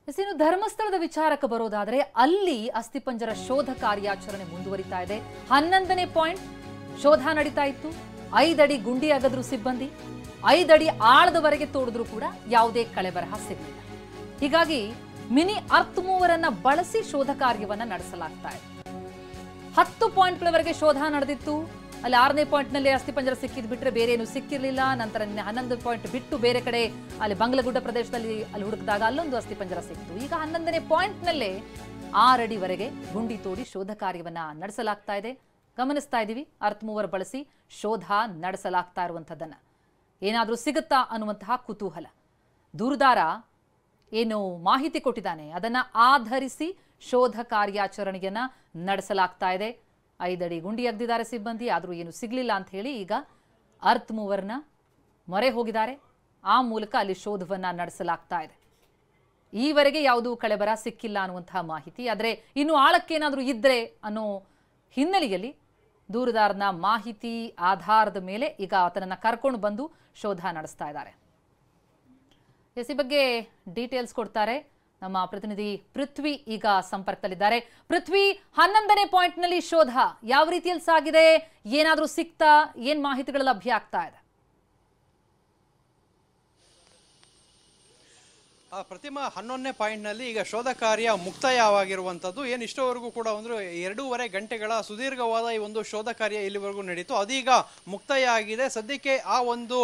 ಇನ್ನು ಧರ್ಮಸ್ಥಳದ ವಿಚಾರಕ್ಕೆ ಬರೋದಾದ್ರೆ ಅಲ್ಲಿ ಅಸ್ಥಿಪಂಜರ ಶೋಧ ಕಾರ್ಯಾಚರಣೆ ಮುಂದುವರಿತಾ ಇದೆ. 11ನೇ ಪಾಯಿಂಟ್ ಶೋಧ ನಡೀತಾ ಇತ್ತು. 5 ಅಡಿ ಗುಂಡಿ ಅಗದ್ರು ಸಿಬ್ಬಂದಿ, 5 ಅಡಿ ಆಳದವರೆಗೆ ತೋಡಿದ್ರು ಕೂಡ ಯಾವುದೇ ಕಳೆಬರಹ ಸಿಗಲಿಲ್ಲ. ಹೀಗಾಗಿ ಮಿನಿ ಅರ್ತ್ ಮೂವರನ್ನ ಬಳಸಿ ಶೋಧ ಕಾರ್ಯವನ್ನ ನಡೆಸಲಾಗ್ತಾ ಇದೆ. 10 ಪಾಯಿಂಟ್ಗಳವರೆಗೆ ಶೋಧ ನಡೆದಿತ್ತು. ಅಲ್ಲಿ 6ನೇ ಪಾಯಿಂಟ್ ನಲ್ಲಿ ಅಸ್ಥಿಪಂಜರ ಸಿಕ್ಕಿದ್ ಬಿಟ್ರೆ ಬೇರೆ ಏನು ಸಿಕ್ಕಿರಲಿಲ್ಲ. ನಂತರ 11 ಪಾಯಿಂಟ್ ಬಿಟ್ಟು ಬೇರೆ ಕಡೆ ಅಲ್ಲಿ ಬಂಗ್ಲಗುಡ್ಡ ಪ್ರದೇಶದಲ್ಲಿ ಅಲ್ಲಿ ಹುಡುಕಿದಾಗ ಅಲ್ಲೊಂದು ಅಸ್ಥಿಪಂಜರ ಸಿಕ್ತು. ಈಗ 11ನೇ ಪಾಯಿಂಟ್ ನಲ್ಲೇ 6 ಅಡಿವರೆಗೆ ಗುಂಡಿ ತೋಡಿ ಶೋಧ ಕಾರ್ಯವನ್ನ ನಡೆಸಲಾಗ್ತಾ ಇದೆ. ಗಮನಿಸ್ತಾ ಇದೀವಿ, ಅರ್ತ್ ಮೂವರ್ ಬಳಸಿ ಶೋಧ ನಡೆಸಲಾಗ್ತಾ ಇರುವಂತದ್ದನ್ನ. ಏನಾದ್ರೂ ಸಿಗುತ್ತಾ ಅನ್ನುವಂತಹ ಕುತೂಹಲ. ದೂರುದಾರ ಏನು ಮಾಹಿತಿ ಕೊಟ್ಟಿದ್ದಾನೆ ಅದನ್ನ ಆಧರಿಸಿ ಶೋಧ ಕಾರ್ಯಾಚರಣೆಯನ್ನ ನಡೆಸಲಾಗ್ತಾ ಇದೆ. 5 ಅಡಿ ಗುಂಡಿ ಅಗ್ದಿದ್ದಾರೆ ಸಿಬ್ಬಂದಿ, ಆದರೂ ಏನು ಸಿಗ್ಲಿಲ್ಲ ಅಂತ ಹೇಳಿ ಈಗ ಅರ್ತ್ ಮೂವರ್ನ ಮೊರೆ ಹೋಗಿದ್ದಾರೆ. ಆ ಮೂಲಕ ಅಲ್ಲಿ ಶೋಧವನ್ನ ನಡೆಸಲಾಗ್ತಾ ಇದೆ. ಈವರೆಗೆ ಯಾವುದೂ ಕಳೆಬರ ಸಿಕ್ಕಿಲ್ಲ ಅನ್ನುವಂತಹ ಮಾಹಿತಿ. ಆದರೆ ಇನ್ನು ಆಳಕ್ಕೇನಾದರೂ ಇದ್ರೆ ಅನ್ನೋ ಹಿನ್ನೆಲೆಯಲ್ಲಿ ದೂರುದಾರನ ಮಾಹಿತಿ ಆಧಾರದ ಮೇಲೆ ಈಗ ಆತನನ್ನ ಕರ್ಕೊಂಡು ಬಂದು ಶೋಧ ನಡೆಸ್ತಾ ಇದ್ದಾರೆ. ಈ ಬಗ್ಗೆ ಡೀಟೇಲ್ಸ್ ಕೊಡ್ತಾರೆ ನಮ್ಮ ಪ್ರತಿನಿಧಿ ಪೃಥ್ವಿ. ಈಗ ಸಂಪರ್ಕದಲ್ಲಿದ್ದಾರೆ. ಪೃಥ್ವಿ, 11ನೇ ಪಾಯಿಂಟ್ ನಲ್ಲಿ ಶೋಧ ಯಾವ ರೀತಿಯಲ್ಲಿ ಸಾಗಿದೆ? ಏನಾದ್ರೂ ಸಿಕ್ತಾ? ಏನ್ ಮಾಹಿತಿಗಳು ಲಭ್ಯ ಆಗ್ತಾ ಇದೆ? ಪ್ರತಿಮಾ, 11ನೇ ಪಾಯಿಂಟ್ ನಲ್ಲಿ ಈಗ ಶೋಧ ಕಾರ್ಯ ಮುಕ್ತಾಯವಾಗಿರುವಂತದ್ದು. ಏನು ಇಷ್ಟವರೆಗೂ ಕೂಡ 2.5 ಗಂಟೆಗಳ ಸುದೀರ್ಘವಾದ ಈ ಒಂದು ಶೋಧ ಕಾರ್ಯ ಇಲ್ಲಿವರೆಗೂ ನಡೀತು. ಅದೀಗ ಮುಕ್ತಾಯ ಆಗಿದೆ. ಸದ್ಯಕ್ಕೆ ಆ ಒಂದು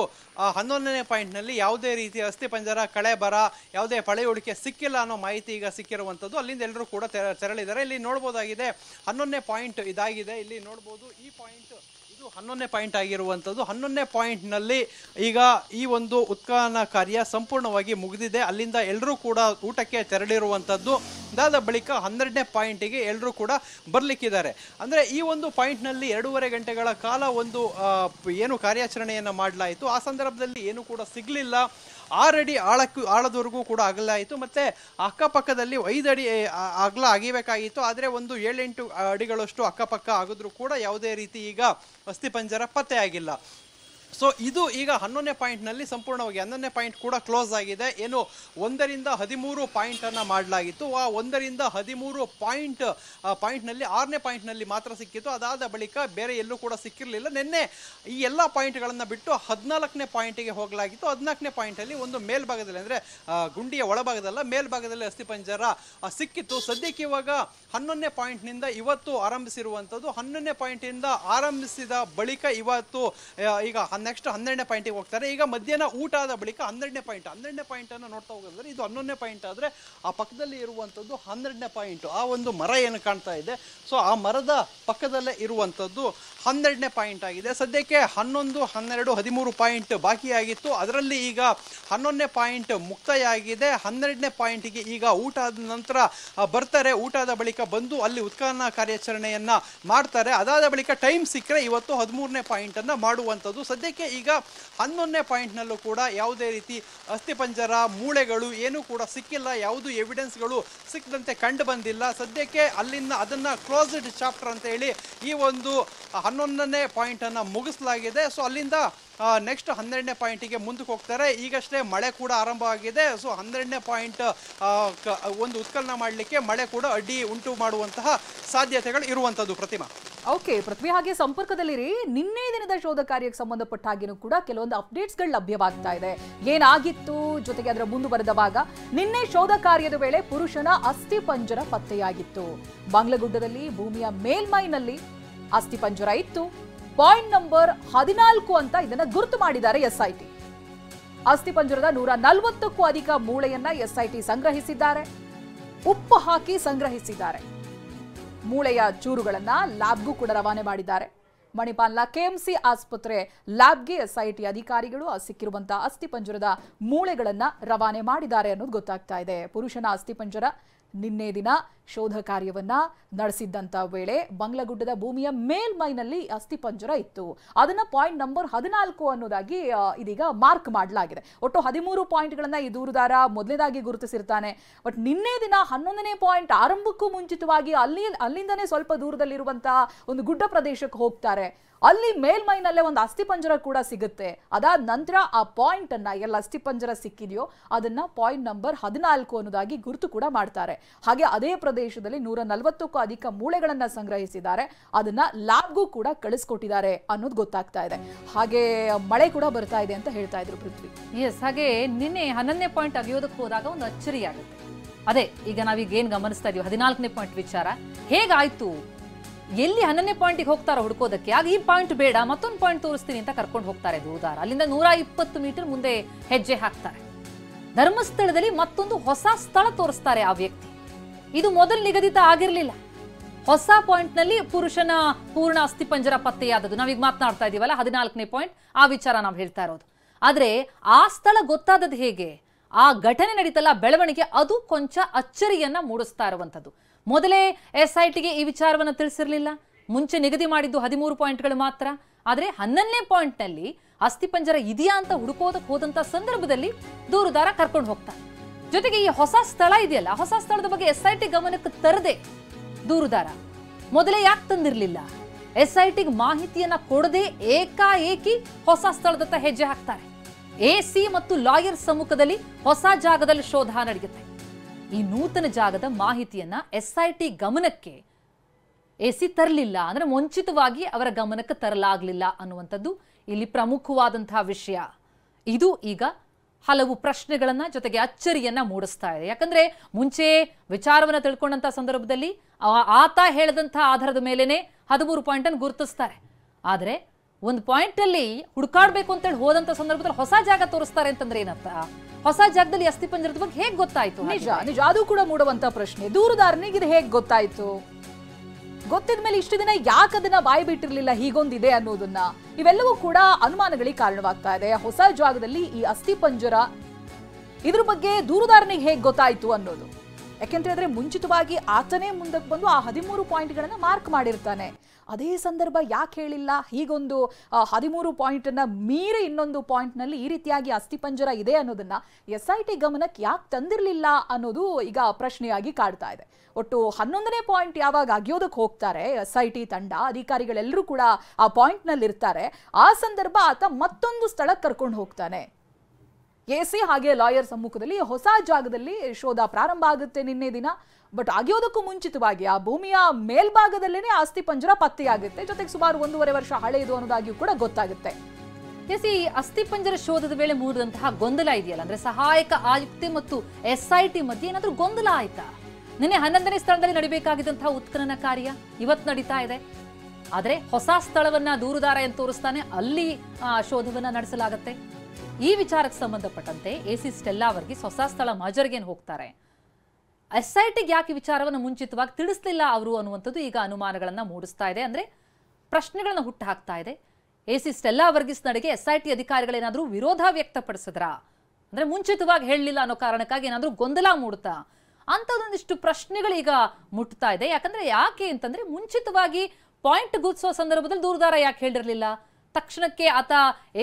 11ನೇ ಪಾಯಿಂಟ್ ನಲ್ಲಿ ಯಾವುದೇ ರೀತಿಯ ಅಸ್ಥಿಪಂಜರ, ಕಳೆಬರ, ಯಾವುದೇ ಪಳೆಯುಳಿಕೆ ಸಿಕ್ಕಿಲ್ಲ ಅನ್ನೋ ಮಾಹಿತಿ ಈಗ ಸಿಕ್ಕಿರುವಂತದ್ದು. ಅಲ್ಲಿಂದ ಎಲ್ಲರೂ ಕೂಡ ತೆರಳಿದ್ದಾರೆ. ಇಲ್ಲಿ ನೋಡಬಹುದಾಗಿದೆ 11ನೇ ಪಾಯಿಂಟ್ ಇದಾಗಿದೆ. ಇಲ್ಲಿ ನೋಡಬಹುದು ಈ ಪಾಯಿಂಟ್ 11ನೇ ಪಾಯಿಂಟ್ ಆಗಿರುವಂಥದ್ದು. 11ನೇ ಪಾಯಿಂಟ್ ನಲ್ಲಿ ಈಗ ಈ ಒಂದು ಉತ್ಖನನ ಕಾರ್ಯ ಸಂಪೂರ್ಣವಾಗಿ ಮುಗಿದಿದೆ. ಅಲ್ಲಿಂದ ಎಲ್ಲರೂ ಕೂಡ ಊಟಕ್ಕೆ ತೆರಳಿರುವಂಥದ್ದು. ಅದಾದ ಬಳಿಕ 12ನೇ ಪಾಯಿಂಟಿಗೆ ಎಲ್ಲರೂ ಕೂಡ ಬರ್ಲಿಕ್ಕಿದ್ದಾರೆ. ಅಂದ್ರೆ ಈ ಒಂದು ಪಾಯಿಂಟ್ ನಲ್ಲಿ 2.5 ಗಂಟೆಗಳ ಕಾಲ ಒಂದು ಏನು ಕಾರ್ಯಾಚರಣೆಯನ್ನ ಮಾಡಲಾಯಿತು. ಆ ಸಂದರ್ಭದಲ್ಲಿ ಏನು ಕೂಡ ಸಿಗ್ಲಿಲ್ಲ. 6 ಅಡಿ ಆಳದವರೆಗೂ ಕೂಡ ಅಗಲ ಆಯಿತು. ಮತ್ತೆ ಅಕ್ಕಪಕ್ಕದಲ್ಲಿ 5 ಅಡಿ ಅಗಲ ಅಗಿಬೇಕಾಗಿತ್ತು. ಆದರೆ ಒಂದು 7-8 ಅಡಿಗಳಷ್ಟು ಅಕ್ಕಪಕ್ಕ ಆಗಿದ್ರು ಕೂಡ ಯಾವುದೇ ರೀತಿ ಈಗ ಅಸ್ಥಿಪಂಜರ ಪತ್ತೆ ಆಗಿಲ್ಲ. ಸೊ ಇದು ಈಗ 11ನೇ ಪಾಯಿಂಟ್ ನಲ್ಲಿ ಸಂಪೂರ್ಣವಾಗಿ 11ನೇ ಪಾಯಿಂಟ್ ಕೂಡ ಕ್ಲೋಸ್ ಆಗಿದೆ. ಏನು 1ರಿಂದ 13 ಪಾಯಿಂಟ್ ಅನ್ನ ಮಾಡಲಾಗಿತ್ತು. ಆ 1ರಿಂದ 13 ಪಾಯಿಂಟ್ ನಲ್ಲಿ 6ನೇ ಪಾಯಿಂಟ್ ನಲ್ಲಿ ಮಾತ್ರ ಸಿಕ್ಕಿತ್ತು. ಅದಾದ ಬಳಿಕ ಬೇರೆ ಎಲ್ಲೂ ಕೂಡ ಸಿಕ್ಕಿರಲಿಲ್ಲ. ನಿನ್ನೆ ಈ ಎಲ್ಲ ಪಾಯಿಂಟ್ಗಳನ್ನ ಬಿಟ್ಟು 14ನೇ ಪಾಯಿಂಟಿಗೆ ಹೋಗಲಾಗಿತ್ತು. 14ನೇ ಪಾಯಿಂಟ್ ಅಲ್ಲಿ ಒಂದು ಮೇಲ್ಭಾಗದಲ್ಲಿ ಅಂದ್ರೆ ಗುಂಡಿಯ ಒಳಭಾಗದಲ್ಲ ಮೇಲ್ಭಾಗದಲ್ಲಿ ಅಸ್ಥಿಪಂಜರ ಸಿಕ್ಕಿತ್ತು. ಸದ್ಯಕ್ಕೆ ಇವಾಗ 11ನೇ ಪಾಯಿಂಟ್ ನಿಂದ ಇವತ್ತು ಆರಂಭಿಸಿರುವಂತದ್ದು. 11ನೇ ಪಾಯಿಂಟ್ ಇಂದ ಆರಂಭಿಸಿದ ಬಳಿಕ ಇವತ್ತು ಈಗ ನೆಕ್ಸ್ಟ್ 12ನೇ ಪಾಯಿಂಟಿಗೆ ಹೋಗ್ತಾರೆ. ಈಗ ಮಧ್ಯಾಹ್ನ ಊಟ ಆದ ಬಳಿಕ 12ನೇ ಪಾಯಿಂಟ್ ಅನ್ನು ನೋಡ್ತಾ ಹೋಗೋದ್ರೆ ಇದು 11ನೇ ಪಾಯಿಂಟ್ ಆದ್ರೆ ಆ ಪಕ್ಕದಲ್ಲಿ ಇರುವಂತದ್ದು 12ನೇ ಪಾಯಿಂಟ್. ಆ ಒಂದು ಮರ ಏನು ಕಾಣ್ತಾ ಇದೆ, ಸೊ ಆ ಮರದ ಪಕ್ಕದಲ್ಲೇ ಇರುವಂತದ್ದು 12ನೇ ಪಾಯಿಂಟ್ ಆಗಿದೆ. ಸದ್ಯಕ್ಕೆ 11, 12, 13 ಪಾಯಿಂಟ್ ಬಾಕಿಯಾಗಿತ್ತು. ಅದರಲ್ಲಿ ಈಗ 11ನೇ ಪಾಯಿಂಟ್ ಮುಕ್ತಾಯ ಆಗಿದೆ. 12ನೇ ಪಾಯಿಂಟ್ಗೆ ಈಗ ಊಟ ಆದ ನಂತರ ಬರ್ತಾರೆ. ಊಟ ಆದ ಬಳಿಕ ಬಂದು ಅಲ್ಲಿ ಉತ್ಖನನ ಕಾರ್ಯಾಚರಣೆಯನ್ನ ಮಾಡ್ತಾರೆ. ಅದಾದ ಬಳಿಕ ಟೈಮ್ ಸಿಕ್ಕರೆ ಇವತ್ತು 13ನೇ ಪಾಯಿಂಟ್ ಅನ್ನ ಮಾಡುವಂತದ್ದು. ಸದ್ಯಕ್ಕೆ ಈಗ 11ನೇ ಪಾಯಿಂಟ್ ನಲ್ಲೂ ಕೂಡ ಯಾವುದೇ ರೀತಿ ಅಸ್ಥಿಪಂಜರ, ಮೂಳೆಗಳು ಏನೂ ಕೂಡ ಸಿಕ್ಕಿಲ್ಲ. ಯಾವುದು ಎವಿಡೆನ್ಸ್ಗಳು ಸಿಕ್ಕದಂತೆ ಕಂಡು ಬಂದಿಲ್ಲ. ಸದ್ಯಕ್ಕೆ ಅಲ್ಲಿಂದ ಅದನ್ನ ಕ್ಲೋಸ್ಡ್ ಚಾಪ್ಟರ್ ಅಂತ ಹೇಳಿ ಈ ಒಂದು 11ನೇ ಪಾಯಿಂಟ್ ಅನ್ನ ಮುಗಿಸಲಾಗಿದೆ. ಸೊ ಅಲ್ಲಿಂದ ನೆಕ್ಸ್ಟ್ 12ನೇ ಪಾಯಿಂಟಿಗೆ ಮುಂದಕ್ಕೆ ಹೋಗ್ತಾರೆ. ಈಗಷ್ಟೇ ಮಳೆ ಕೂಡ ಆರಂಭ ಆಗಿದೆ. ಸೊ 12ನೇ ಪಾಯಿಂಟ್ ಒಂದು ಉತ್ಖನನ ಮಾಡಲಿಕ್ಕೆ ಮಳೆ ಕೂಡ ಅಡ್ಡಿ ಉಂಟು ಮಾಡುವಂತಹ ಸಾಧ್ಯತೆಗಳು ಇರುವಂತದ್ದು. ಪ್ರತಿಮಾ, ಓಕೆ ಪೃಥ್ವಿ, ಹಾಗೆ ಸಂಪರ್ಕದಲ್ಲಿರಿ. ನಿನ್ನೆ ದಿನದ ಶೋಧ ಕಾರ್ಯಕ್ಕೆ ಸಂಬಂಧಪಟ್ಟ ಹಾಗೇನೂ ಕೂಡ ಕೆಲವೊಂದು ಅಪ್ಡೇಟ್ಸ್ಗಳು ಲಭ್ಯವಾಗ್ತಾ ಇದೆ. ಏನಾಗಿತ್ತು, ಜೊತೆಗೆ ಅದರ ಮುಂದುವರೆದ ಭಾಗ. ನಿನ್ನೆ ಶೋಧ ಕಾರ್ಯದ ವೇಳೆ ಪುರುಷನ ಅಸ್ಥಿಪಂಜರ ಪತ್ತೆಯಾಗಿತ್ತು. ಬಾಂಗ್ಲಗುಡ್ಡದಲ್ಲಿ ಭೂಮಿಯ ಮೇಲ್ಮೈನಲ್ಲಿ ಅಸ್ಥಿಪಂಜರ ಇತ್ತು. ಪಾಯಿಂಟ್ ನಂಬರ್ 14 ಅಂತ ಇದನ್ನ ಗುರುತು ಮಾಡಿದ್ದಾರೆ ಎಸ್ಐಟಿ. ಅಸ್ಥಿಪಂಜರದ 140ಕ್ಕೂ ಅಧಿಕ ಮೂಳೆಯನ್ನ ಎಸ್ಐಟಿ ಸಂಗ್ರಹಿಸಿದ್ದಾರೆ. ಉಪ್ಪು ಹಾಕಿ ಸಂಗ್ರಹಿಸಿದ್ದಾರೆ. ಮೂಳೆಯ ಚೂರುಗಳನ್ನ ಲ್ಯಾಬ್ಗೂ ಕೂಡ ರವಾನೆ ಮಾಡಿದ್ದಾರೆ. ಮಣಿಪಾಲ್ನ ಕೆಎಂಸಿ ಆಸ್ಪತ್ರೆ ಲ್ಯಾಬ್ಗೆ ಎಸ್ಐಟಿ ಅಧಿಕಾರಿಗಳು ಸಿಕ್ಕಿರುವಂತಹ ಅಸ್ಥಿಪಂಜರದ ಮೂಳೆಗಳನ್ನ ರವಾನೆ ಮಾಡಿದ್ದಾರೆ ಅನ್ನೋದು ಗೊತ್ತಾಗ್ತಾ ಇದೆ. ಪುರುಷನ ಅಸ್ಥಿಪಂಜರ ನಿನ್ನೆ ದಿನ ಶೋಧ ಕಾರ್ಯವನ್ನ ನಡೆಸಿದ್ದಂತ ವೇಳೆ ಬಂಗ್ಲಗುಡ್ಡದ ಭೂಮಿಯ ಮೇಲ್ಮೈನಲ್ಲಿ ಅಸ್ಥಿಪಂಜರ ಇತ್ತು. ಅದನ್ನ ಪಾಯಿಂಟ್ ನಂಬರ್ 14 ಅನ್ನೋದಾಗಿ ಇದೀಗ ಮಾರ್ಕ್ ಮಾಡಲಾಗಿದೆ. ಒಟ್ಟು 13 ಪಾಯಿಂಟ್ಗಳನ್ನ ಈ ದೂರುದಾರ ಮೊದಲನೇದಾಗಿ ಗುರುತಿಸಿರ್ತಾನೆ. ಬಟ್ ನಿನ್ನೆ ದಿನ 11ನೇ ಪಾಯಿಂಟ್ ಆರಂಭಕ್ಕೂ ಮುಂಚಿತವಾಗಿ ಅಲ್ಲಿಂದನೇ ಸ್ವಲ್ಪ ದೂರದಲ್ಲಿರುವಂತಹ ಒಂದು ಗುಡ್ಡ ಪ್ರದೇಶಕ್ಕೆ ಹೋಗ್ತಾರೆ. ಅಲ್ಲಿ ಮೇಲ್ಮೈನಲ್ಲೇ ಒಂದು ಅಸ್ಥಿಪಂಜರ ಕೂಡ ಸಿಗುತ್ತೆ. ಅದಾದ ನಂತರ ಆ ಪಾಯಿಂಟ್ ಅನ್ನ ಎಲ್ಲ ಅಸ್ಥಿಪಂಜರ ಸಿಕ್ಕಿದೆಯೋ ಅದನ್ನ ಪಾಯಿಂಟ್ ನಂಬರ್ 14 ಅನ್ನೋದಾಗಿ ಗುರುತು ಕೂಡ ಮಾಡ್ತಾರೆ. ಹಾಗೆ ಅದೇ ಪ್ರದೇಶದಲ್ಲಿ 140ಕ್ಕೂ ಅಧಿಕ ಮೂಳೆಗಳನ್ನ ಸಂಗ್ರಹಿಸಿದ್ದಾರೆ. ಅದನ್ನ ಲ್ಯಾಬ್ಗೂ ಕೂಡ ಕಳಿಸ್ಕೊಟ್ಟಿದ್ದಾರೆ ಅನ್ನೋದು ಗೊತ್ತಾಗ್ತಾ ಇದೆ. ಹಾಗೆ ಮಳೆ ಕೂಡ ಬರ್ತಾ ಇದೆ ಅಂತ ಹೇಳ್ತಾ ಇದ್ರು ಪೃಥ್ವಿ. ಎಸ್, ಹಾಗೆ ನಿನ್ನೆ 11ನೇ ಪಾಯಿಂಟ್ ಅಗಿಯೋದಕ್ಕೆ ಹೋದಾಗ ಒಂದು ಅಚ್ಚರಿ ಆಗುತ್ತೆ. ಅದೇ ಈಗ ನಾವೀಗ ಏನ್ ಗಮನಿಸ್ತಾ ಇದೀವಿ 14ನೇ ಪಾಯಿಂಟ್ ವಿಚಾರ ಹೇಗಾಯ್ತು, ಎಲ್ಲಿ 11ನೇ ಪಾಯಿಂಟಿಗೆ ಹೋಗ್ತಾರೋ ಹುಡ್ಕೋದಕ್ಕೆ, ಆಗ ಈ ಪಾಯಿಂಟ್ ಬೇಡ ಮತ್ತೊಂದು ಪಾಯಿಂಟ್ ತೋರಿಸ್ತೀನಿ ಅಂತ ಕರ್ಕೊಂಡು ಹೋಗ್ತಾರೆ ದೂರದಾರ. ಅಲ್ಲಿಂದ 120 ಮೀಟರ್ ಮುಂದೆ ಹೆಜ್ಜೆ ಹಾಕ್ತಾರೆ. ಧರ್ಮಸ್ಥಳದಲ್ಲಿ ಮತ್ತೊಂದು ಹೊಸ ಸ್ಥಳ ತೋರಿಸ್ತಾರೆ ಆ ವ್ಯಕ್ತಿ. ಇದು ಮೊದಲು ನಿಗದಿತ ಆಗಿರ್ಲಿಲ್ಲ. ಹೊಸ ಪಾಯಿಂಟ್ ನಲ್ಲಿ ಪುರುಷನ ಪೂರ್ಣ ಅಸ್ಥಿಪಂಜರ ಪತ್ತೆಯಾದದ್ದು. ನಾವೀಗ ಮಾತನಾಡ್ತಾ ಇದೀವಲ್ಲ 14ನೇ ಪಾಯಿಂಟ್, ಆ ವಿಚಾರ ನಾವು ಹೇಳ್ತಾ ಇರೋದು. ಆದ್ರೆ ಆ ಸ್ಥಳ ಗೊತ್ತಾದದ್ದು ಹೇಗೆ, ಆ ಘಟನೆ ನಡೀತಲ್ಲ ಬೆಳವಣಿಗೆ, ಅದು ಕೊಂಚ ಅಚ್ಚರಿಯನ್ನ ಮೂಡಿಸ್ತಾ ಇರುವಂತದ್ದು. ಮೊದಲೇ SITಗೆ ಈ ವಿಚಾರವನ್ನು ತಿಳಿಸಿರ್ಲಿಲ್ಲ. ಮುಂಚೆ ನಿಗದಿ ಮಾಡಿದ್ದು 13 ಪಾಯಿಂಟ್ಗಳು ಮಾತ್ರ. ಆದ್ರೆ 11ನೇ ಪಾಯಿಂಟ್ ನಲ್ಲಿ ಅಸ್ಥಿಪಂಜರ ಇದೆಯಾ ಅಂತ ಹುಡುಕೋದಕ್ಕೆ ಹೋದಂತ ಸಂದರ್ಭದಲ್ಲಿ ದೂರುದಾರ ಕರ್ಕೊಂಡು ಹೋಗ್ತಾರೆ. ಜೊತೆಗೆ ಈ ಹೊಸ ಸ್ಥಳ ಇದೆಯಲ್ಲ, ಹೊಸ ಸ್ಥಳದ ಬಗ್ಗೆ SIT ಗಮನಕ್ಕೆ ತರದೆ ದೂರುದಾರ ಮೊದಲೇ ಯಾಕೆ ತಂದಿರ್ಲಿಲ್ಲ, SITಗೆ ಮಾಹಿತಿಯನ್ನ ಕೊಡದೆ ಏಕಾಏಕಿ ಹೊಸ ಸ್ಥಳದತ್ತ ಹೆಜ್ಜೆ ಹಾಕ್ತಾರೆ. AC ಮತ್ತು ಲಾಯರ್ ಸಮ್ಮುಖದಲ್ಲಿ ಹೊಸ ಜಾಗದಲ್ಲಿ ಶೋಧ ನಡೆಯುತ್ತೆ. ಈ ನೂತನ ಜಾಗದ ಮಾಹಿತಿಯನ್ನ SIT ಗಮನಕ್ಕೆ AC ತರಲಿಲ್ಲ, ಅಂದ್ರೆ ಮುಂಚಿತವಾಗಿ ಅವರ ಗಮನಕ್ಕೆ ತರಲಾಗಲಿಲ್ಲ ಅನ್ನುವಂಥದ್ದು ಇಲ್ಲಿ ಪ್ರಮುಖವಾದಂತಹ ವಿಷಯ. ಇದು ಈಗ ಹಲವು ಪ್ರಶ್ನೆಗಳನ್ನ ಜೊತೆಗೆ ಅಚ್ಚರಿಯನ್ನ ಮೂಡಿಸ್ತಾ ಇದೆ. ಯಾಕಂದ್ರೆ ಮುಂಚೆ ವಿಚಾರವನ್ನ ತಿಳ್ಕೊಂಡಂತ ಸಂದರ್ಭದಲ್ಲಿ ಆತ ಹೇಳದಂತಹ ಆಧಾರದ ಮೇಲೆನೆ 13 ಪಾಯಿಂಟ್ ಅನ್ನು ಗುರುತಿಸ್ತಾರೆ. ಆದ್ರೆ ಒಂದು ಪಾಯಿಂಟ್ ಅಲ್ಲಿ ಹುಡುಕಾಡ್ಬೇಕು ಅಂತೇಳಿ ಹೋದಂತ ಸಂದರ್ಭದಲ್ಲಿ ಹೊಸ ಜಾಗ ತೋರಿಸ್ತಾರೆ ಅಂತಂದ್ರೆ ಏನಂತ, ಹೊಸ ಜಾಗದಲ್ಲಿ ಅಸ್ಥಿಪಂಜರದ ಬಗ್ಗೆ ಹೇಗ್ ಗೊತ್ತಾಯ್ತು? ನಿಜ ನಿಜ, ಅದು ಕೂಡ ಮೂಡುವಂತ ಪ್ರಶ್ನೆ. ದೂರುದಾರನಿಗೆ ಇದು ಹೇಗ್ ಗೊತ್ತಾಯ್ತು, ಗೊತ್ತಿದ್ಮೇಲೆ ಇಷ್ಟು ದಿನ ಯಾಕೆ ಅದನ್ನ ಬಾಯಿ ಬಿಟ್ಟಿರ್ಲಿಲ್ಲ ಹೀಗೊಂದಿದೆ ಅನ್ನೋದನ್ನ, ಇವೆಲ್ಲವೂ ಕೂಡ ಅನುಮಾನಗಳಿಗೆ ಕಾರಣವಾಗ್ತಾ ಇದೆ. ಹೊಸ ಜಾಗದಲ್ಲಿ ಈ ಅಸ್ಥಿಪಂಜರ ಇದ್ರ ಬಗ್ಗೆ ದೂರುದಾರನಿಗೆ ಹೇಗ್ ಗೊತ್ತಾಯ್ತು ಅನ್ನೋದು. ಯಾಕೆಂತ ಹೇಳಿದ್ರೆ ಮುಂಚಿತವಾಗಿ ಆತನೇ ಮುಂದಕ್ಕೆ ಬಂದು ಆ 13 ಪಾಯಿಂಟ್ಗಳನ್ನ ಮಾರ್ಕ್ ಮಾಡಿರ್ತಾನೆ. ಅದೇ ಸಂದರ್ಭ ಯಾಕೆ ಹೇಳಿಲ್ಲ, ಹೀಗೊಂದು 13 ಪಾಯಿಂಟ್ ಅನ್ನ ಮೀರಿ ಇನ್ನೊಂದು ಪಾಯಿಂಟ್ ನಲ್ಲಿ ಈ ರೀತಿಯಾಗಿ ಅಸ್ಥಿಪಂಜರ ಇದೆ ಅನ್ನೋದನ್ನ SIT ಗಮನಕ್ಕೆ ಯಾಕೆ ತಂದಿರಲಿಲ್ಲ ಅನ್ನೋದು ಈಗ ಪ್ರಶ್ನೆಯಾಗಿ ಕಾಡ್ತಾ ಇದೆ. ಒಟ್ಟು 11ನೇ ಪಾಯಿಂಟ್ ಯಾವಾಗ ಅಗಿಯೋದಕ್ಕೆ ಹೋಗ್ತಾರೆ SIT ತಂಡ ಅಧಿಕಾರಿಗಳೆಲ್ಲರೂ ಕೂಡ ಆ ಪಾಯಿಂಟ್ ನಲ್ಲಿ ಇರ್ತಾರೆ. ಆ ಸಂದರ್ಭ ಆತ ಮತ್ತೊಂದು ಸ್ಥಳಕ್ಕೆ ಕರ್ಕೊಂಡು ಹೋಗ್ತಾನೆ. AC ಹಾಗೆ ಲಾಯರ್ ಸಮ್ಮುಖದಲ್ಲಿ ಹೊಸ ಜಾಗದಲ್ಲಿ ಶೋಧ ಪ್ರಾರಂಭ ಆಗುತ್ತೆ ನಿನ್ನೆ ದಿನ. ಬಟ್ ಅಗಿಯೋದಕ್ಕೂ ಮುಂಚಿತವಾಗಿ ಆ ಭೂಮಿಯ ಮೇಲ್ಭಾಗದಲ್ಲೇನೆ ಅಸ್ಥಿಪಂಜರ ಪತ್ತೆಯಾಗುತ್ತೆ. ಜೊತೆಗೆ ಸುಮಾರು 1.5 ವರ್ಷ ಹಳೆಯದು ಅನ್ನೋದಾಗಿಯೂ ಕೂಡ ಗೊತ್ತಾಗುತ್ತೆ. ಈ ಅಸ್ಥಿಪಂಜರ ಶೋಧದ ವೇಳೆ ಮೂಡಿದಂತಹ ಗೊಂದಲ ಇದೆಯಲ್ಲ, ಅಂದ್ರೆ ಸಹಾಯಕ ಆಯುಕ್ತೆ ಮತ್ತು SIT ಮಧ್ಯೆ ಏನಾದ್ರೂ ಗೊಂದಲ ಆಯ್ತಾ? ನಿನ್ನೆ 11ನೇ ಸ್ಥಳದಲ್ಲಿ ನಡಿಬೇಕಾಗಿದ್ದಂತಹ ಉತ್ಖನನ ಕಾರ್ಯ ಇವತ್ತು ನಡೀತಾ ಇದೆ. ಆದ್ರೆ ಹೊಸ ಸ್ಥಳವನ್ನ ದೂರುದಾರ ಎಂದು ತೋರಿಸ್ತಾನೆ, ಅಲ್ಲಿ ಶೋಧವನ್ನ ನಡೆಸಲಾಗುತ್ತೆ. ಈ ವಿಚಾರಕ್ಕೆ ಸಂಬಂಧಪಟ್ಟಂತೆ AC ಸ್ಟೆಲ್ಲಾ ವರ್ಗೀಸ್ ಹೊಸ ಸ್ಥಳ ಮಜರ್ಗೆ ಹೋಗ್ತಾರೆ. SITಗೆ ಯಾಕೆ ವಿಚಾರವನ್ನು ಮುಂಚಿತವಾಗಿ ತಿಳಿಸಲಿಲ್ಲ ಅವರು ಅನ್ನುವಂಥದ್ದು ಈಗ ಅನುಮಾನಗಳನ್ನ ಮೂಡಿಸ್ತಾ ಇದೆ, ಅಂದ್ರೆ ಪ್ರಶ್ನೆಗಳನ್ನ ಹುಟ್ಟು ಹಾಕ್ತಾ ಇದೆ. AC ಸ್ಟೆಲ್ಲಾ ವರ್ಗೀಸ್ ನಡೆಗೆ SIT ಅಧಿಕಾರಿಗಳೇನಾದ್ರೂ ವಿರೋಧ ವ್ಯಕ್ತಪಡಿಸಿದ್ರಾ, ಅಂದ್ರೆ ಮುಂಚಿತವಾಗಿ ಹೇಳಲಿಲ್ಲ ಅನ್ನೋ ಕಾರಣಕ್ಕಾಗಿ ಏನಾದ್ರೂ ಗೊಂದಲ ಮೂಡುತ್ತಾ ಅಂತದೊಂದಿಷ್ಟು ಪ್ರಶ್ನೆಗಳೀಗ ಮುಟ್ತಾ ಇದೆ. ಯಾಕೆ ಅಂತಂದ್ರೆ ಮುಂಚಿತವಾಗಿ ಪಾಯಿಂಟ್ ಗುರ್ತಿಸೋ ಸಂದರ್ಭದಲ್ಲಿ ದೂರುದಾರ ಯಾಕೆ ಹೇಳಿರಲಿಲ್ಲ, ತಕ್ಷಣಕ್ಕೆ ಆತ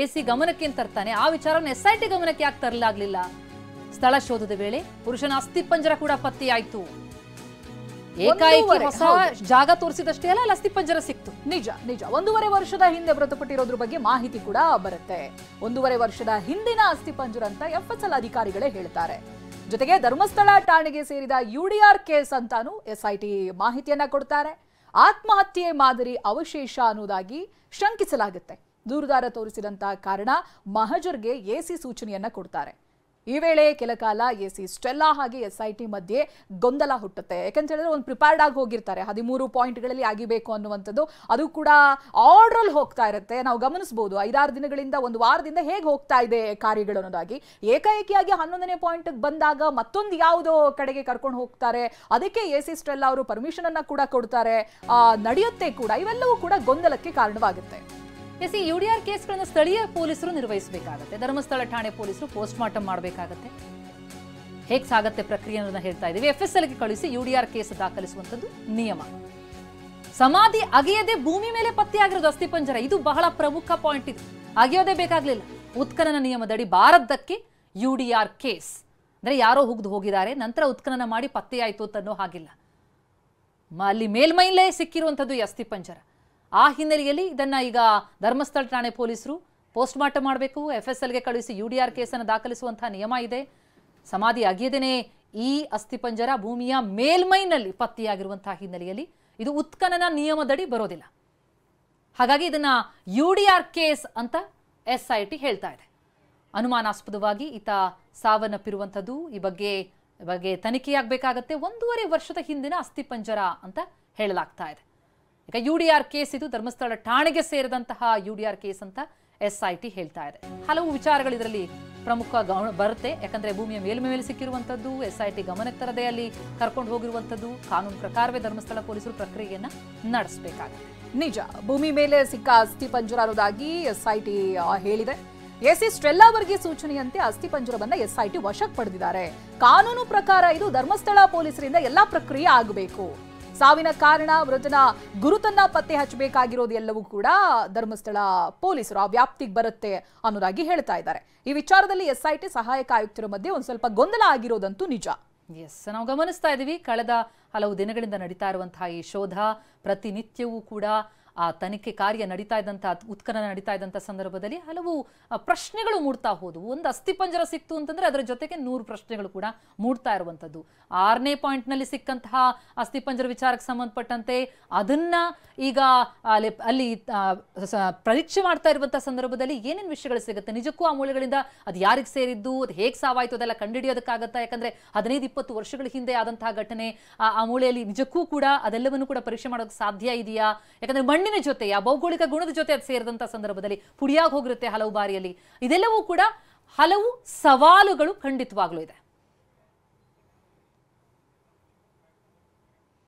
AC ಗಮನಕ್ಕೆ ತರ್ತಾನೆ, ಆ ವಿಚಾರವನ್ನು SIT ಗಮನಕ್ಕೆ ಯಾಕೆ ತರಲಾಗ್ಲಿಲ್ಲ? ಸ್ಥಳ ಶೋಧದ ವೇಳೆ ಪುರುಷನ ಅಸ್ಥಿಪಂಜರ ಕೂಡ ಪತ್ತೆಯಾಯ್ತು. ಏಕಾಏಕಿ ಹೊಸ ಜಾಗ ತೋರಿಸಿದಷ್ಟೇ ಅಲ್ಲ, ಅಲ್ಲಿ ಅಸ್ಥಿಪಂಜರ ಸಿಕ್ತು. ನಿಜ ನಿಜ, 1.5 ವರ್ಷದ ಹಿಂದೆ ಮೃತಪಟ್ಟಿರೋದ್ರ ಬಗ್ಗೆ ಮಾಹಿತಿ ಕೂಡ ಬರುತ್ತೆ. 1.5 ವರ್ಷದ ಹಿಂದಿನ ಅಸ್ಥಿಪಂಜರ ಅಂತ FSL ಅಧಿಕಾರಿಗಳೇ ಹೇಳ್ತಾರೆ. ಜೊತೆಗೆ ಧರ್ಮಸ್ಥಳ ಠಾಣೆಗೆ ಸೇರಿದ UDR ಕೇಸ್ ಅಂತಾನು SIT ಮಾಹಿತಿಯನ್ನ ಕೊಡ್ತಾರೆ. ಆತ್ಮಹತ್ಯೆ ಮಾದರಿ ಅವಶೇಷ ಅನ್ನೋದಾಗಿ ಶಂಕಿಸಲಾಗುತ್ತೆ. ದೂರುದಾರ ತೋರಿಸಿದಂತ ಕಾರಣ ಮಹಜರ್ಗೆ AC ಸೂಚನೆಯನ್ನ ಕೊಡ್ತಾರೆ. ಈ ವೇಳೆ ಕೆಲ ಕಾಲ AC ಸ್ಟೆಲ್ಲಾ ಹಾಗೆ SIT ಮಧ್ಯೆ ಗೊಂದಲ ಹುಟ್ಟುತ್ತೆ. ಯಾಕಂತ ಹೇಳಿದ್ರೆ ಒಂದು ಪ್ರಿಪೇರ್ಡ್ ಆಗಿ ಹೋಗಿರ್ತಾರೆ, 13 ಪಾಯಿಂಟ್ಗಳಲ್ಲಿ ಆಗಿಬೇಕು ಅನ್ನುವಂಥದ್ದು. ಅದು ಕೂಡ ಆರ್ಡರ್ ಹೋಗ್ತಾ ಇರುತ್ತೆ. ನಾವು ಗಮನಿಸಬಹುದು 5-6 ದಿನಗಳಿಂದ, ಒಂದು ವಾರದಿಂದ ಹೇಗೆ ಹೋಗ್ತಾ ಇದೆ ಕಾರ್ಯಗಳು ಅನ್ನೋದಾಗಿ. ಏಕಾಏಕಿಯಾಗಿ 11ನೇ ಪಾಯಿಂಟ್ ಬಂದಾಗ ಮತ್ತೊಂದು ಯಾವುದೋ ಕಡೆಗೆ ಕರ್ಕೊಂಡು ಹೋಗ್ತಾರೆ. ಅದಕ್ಕೆ AC ಸ್ಟೆಲ್ಲಾ ಅವರು ಪರ್ಮಿಷನ್ ಅನ್ನ ಕೂಡ ಕೊಡ್ತಾರೆ, ನಡೆಯುತ್ತೆ ಕೂಡ. ಇವೆಲ್ಲವೂ ಕೂಡ ಗೊಂದಲಕ್ಕೆ ಕಾರಣವಾಗುತ್ತೆ. UDR ಕೇಸ್ಗಳನ್ನು ಸ್ಥಳೀಯ ಪೊಲೀಸರು ನಿರ್ವಹಿಸಬೇಕಾಗುತ್ತೆ. ಧರ್ಮಸ್ಥಳ ಠಾಣೆ ಪೊಲೀಸರು ಪೋಸ್ಟ್ ಮಾರ್ಟಮ್ ಮಾಡಬೇಕಾಗುತ್ತೆ. ಹೇಗೆ ಸಾಗತ್ತೆ ಪ್ರಕ್ರಿಯೆ ಅನ್ನೋದನ್ನ ಹೇಳ್ತಾ ಇದ್ದೀವಿ. FSLಗೆ ಕಳಿಸಿ UDR ಕೇಸ್ ದಾಖಲಿಸುವಂಥದ್ದು ನಿಯಮ. ಸಮಾಧಿ ಅಗೆಯದೆ ಭೂಮಿ ಮೇಲೆ ಪತ್ತೆಯಾಗಿರೋದು ಅಸ್ಥಿಪಂಜರ, ಇದು ಬಹಳ ಪ್ರಮುಖ ಪಾಯಿಂಟ್. ಇದು ಅಗೆಯೋದೇ ಬೇಕಾಗ್ಲಿಲ್ಲ. ಉತ್ಖನನ ನಿಯಮದಡಿ ಬಾರದ್ದಕ್ಕೆ UDR ಕೇಸ್, ಅಂದ್ರೆ ಯಾರೋ ಹುಗ್ದು ಹೋಗಿದ್ದಾರೆ, ನಂತರ ಉತ್ಖನನ ಮಾಡಿ ಪತ್ತೆಯಾಯಿತು ಅಂತನ್ನೋ ಹಾಗಿಲ್ಲ. ಅಲ್ಲಿ ಮೇಲ್ಮೈಲೇ ಸಿಕ್ಕಿರುವಂಥದ್ದು ಈ ಅಸ್ಥಿಪಂಜರ. ಆ ಹಿನ್ನೆಲೆಯಲ್ಲಿ ಇದನ್ನ ಈಗ ಧರ್ಮಸ್ಥಳ ಠಾಣೆ ಪೊಲೀಸರು ಪೋಸ್ಟ್ ಮಾರ್ಟಮ್ ಮಾಡಬೇಕು, FSLಗೆ ಕಳುಹಿಸಿ UDR ಕೇಸನ್ನು ದಾಖಲಿಸುವಂತಹ ನಿಯಮ ಇದೆ. ಸಮಾಧಿ ಅಗೆಯದೇನೆ ಈ ಅಸ್ಥಿಪಂಜರ ಭೂಮಿಯ ಮೇಲ್ಮೈನಲ್ಲಿ ಪತ್ತೆಯಾಗಿರುವಂತಹ ಹಿನ್ನೆಲೆಯಲ್ಲಿ ಇದು ಉತ್ಖನನ ನಿಯಮದಡಿ ಬರೋದಿಲ್ಲ. ಹಾಗಾಗಿ ಇದನ್ನ UDR ಕೇಸ್ ಅಂತ SIT ಹೇಳ್ತಾ ಇದೆ. ಅನುಮಾನಾಸ್ಪದವಾಗಿ ಈತ ಸಾವನ್ನಪ್ಪಿರುವಂಥದ್ದು. ಈ ಬಗ್ಗೆ ತನಿಖೆಯಾಗಬೇಕಾಗತ್ತೆ. 1.5 ವರ್ಷದ ಹಿಂದಿನ ಅಸ್ಥಿಪಂಜರ ಅಂತ ಹೇಳಲಾಗ್ತಾ ಇದೆ. ಈಗ UDR ಕೇಸ್ ಇದು ಧರ್ಮಸ್ಥಳ ಠಾಣೆಗೆ ಸೇರಿದಂತಹ UDR ಕೇಸ್ ಅಂತ SIT ಹೇಳ್ತಾ ಇದೆ. ಹಲವು ವಿಚಾರಗಳು ಇದರಲ್ಲಿ ಪ್ರಮುಖ ಬರುತ್ತೆ. ಯಾಕಂದ್ರೆ ಭೂಮಿಯ ಮೇಲ್ಮೇಲೆ ಸಿಕ್ಕಿರುವಂಥದ್ದು, SIT ಗಮನಕ್ಕೆ ತರದೆ ಅಲ್ಲಿ ಕರ್ಕೊಂಡು ಹೋಗಿರುವಂಥದ್ದು. ಕಾನೂನು ಪ್ರಕಾರವೇ ಧರ್ಮಸ್ಥಳ ಪೊಲೀಸರು ಪ್ರಕ್ರಿಯೆಯನ್ನ ನಡೆಸಬೇಕಾಗುತ್ತೆ. ನಿಜ, ಭೂಮಿ ಮೇಲೆ ಸಿಕ್ಕ ಅಸ್ಥಿಪಂಜರ ಅನ್ನೋದಾಗಿ SIT ಹೇಳಿದೆ. ಎಸಿ ಸ್ಟೆಲ್ಲಾ ವರ್ಗೀಸ್ ಸೂಚನೆಯಂತೆ ಅಸ್ಥಿಪಂಜರವನ್ನ SIT ವಶಕ್ಕೆ ಪಡೆದಿದ್ದಾರೆ. ಕಾನೂನು ಪ್ರಕಾರ ಇದು ಧರ್ಮಸ್ಥಳ ಪೊಲೀಸರಿಂದ ಎಲ್ಲಾ ಪ್ರಕ್ರಿಯೆ ಆಗಬೇಕು. ಸಾವಿನ ಕಾರಣ, ಮೃತನ ಗುರುತನ್ನ ಪತ್ತೆ ಹಚ್ಚಬೇಕಾಗಿರೋದು ಎಲ್ಲವೂ ಕೂಡ ಧರ್ಮಸ್ಥಳ ಪೊಲೀಸರು ಆ ವ್ಯಾಪ್ತಿಗೆ ಬರುತ್ತೆ ಅನ್ನೋದಾಗಿ ಹೇಳ್ತಾ ಇದ್ದಾರೆ. ಈ ವಿಚಾರದಲ್ಲಿ SIT ಸಹಾಯಕ ಆಯುಕ್ತರ ಮಧ್ಯೆ ಒಂದ್ ಸ್ವಲ್ಪ ಗೊಂದಲ ಆಗಿರೋದಂತೂ ನಿಜ. ನಾವು ಗಮನಿಸ್ತಾ ಇದ್ದೀವಿ. ಕಳೆದ ಹಲವು ದಿನಗಳಿಂದ ನಡೀತಾ ಇರುವಂತಹ ಈ ಶೋಧ, ಪ್ರತಿನಿತ್ಯವೂ ಕೂಡ ಆ ತನಿಖೆ ಕಾರ್ಯ ನಡೀತಾ ಇದ್ದಂಥ, ಉತ್ಖನನ ನಡೀತಾ ಇದ್ದಂಥ ಸಂದರ್ಭದಲ್ಲಿ ಹಲವು ಪ್ರಶ್ನೆಗಳು ಮೂಡ್ತಾ ಹೋದವು. ಒಂದು ಅಸ್ಥಿಪಂಜರ ಸಿಕ್ತು ಅಂತಂದ್ರೆ ಅದರ ಜೊತೆಗೆ 100 ಪ್ರಶ್ನೆಗಳು ಕೂಡ ಮೂಡ್ತಾ ಇರುವಂಥದ್ದು. 6ನೇ ಪಾಯಿಂಟ್ನಲ್ಲಿ ಸಿಕ್ಕಂತಹ ಅಸ್ಥಿಪಂಜರ ವಿಚಾರಕ್ಕೆ ಸಂಬಂಧಪಟ್ಟಂತೆ ಅದನ್ನ ಈಗ ಅಲ್ಲಿ ಪರೀಕ್ಷೆ ಮಾಡ್ತಾ ಇರುವಂತಹ ಸಂದರ್ಭದಲ್ಲಿ ಏನೇನು ವಿಷಯಗಳು ಸಿಗುತ್ತೆ, ನಿಜಕ್ಕೂ ಆ ಮೂಳೆಗಳಿಂದ ಅದು ಯಾರಿಗೆ ಸೇರಿದ್ದು, ಅದು ಹೇಗೆ ಸಾವಾಯಿತು, ಅದೆಲ್ಲ ಕಂಡುಹಿಡಿಯೋದಕ್ಕಾಗತ್ತಾ? ಯಾಕಂದ್ರೆ 15-20 ವರ್ಷಗಳ ಹಿಂದೆ ಆದಂತಹ ಘಟನೆ, ಆ ಮೂಳೆಯಲ್ಲಿ ನಿಜಕ್ಕೂ ಕೂಡ ಅದೆಲ್ಲವನ್ನು ಕೂಡ ಪರೀಕ್ಷೆ ಮಾಡೋದಕ್ಕೆ ಸಾಧ್ಯ ಇದೆಯಾ? ಯಾಕಂದ್ರೆ ಮಣ್ಣಿನ ಜೊತೆ, ಆ ಭೌಗೋಳಿಕ ಗುಣದ ಜೊತೆ ಅದು ಸೇರಿದಂತಹ ಸಂದರ್ಭದಲ್ಲಿ ಪುಡಿಯಾಗಿ ಹೋಗಿರುತ್ತೆ ಹಲವು ಬಾರಿಯಲ್ಲಿ. ಇದೆಲ್ಲವೂ ಕೂಡ ಹಲವು ಸವಾಲುಗಳು ಖಂಡಿತವಾಗ್ಲೂ ಇದೆ.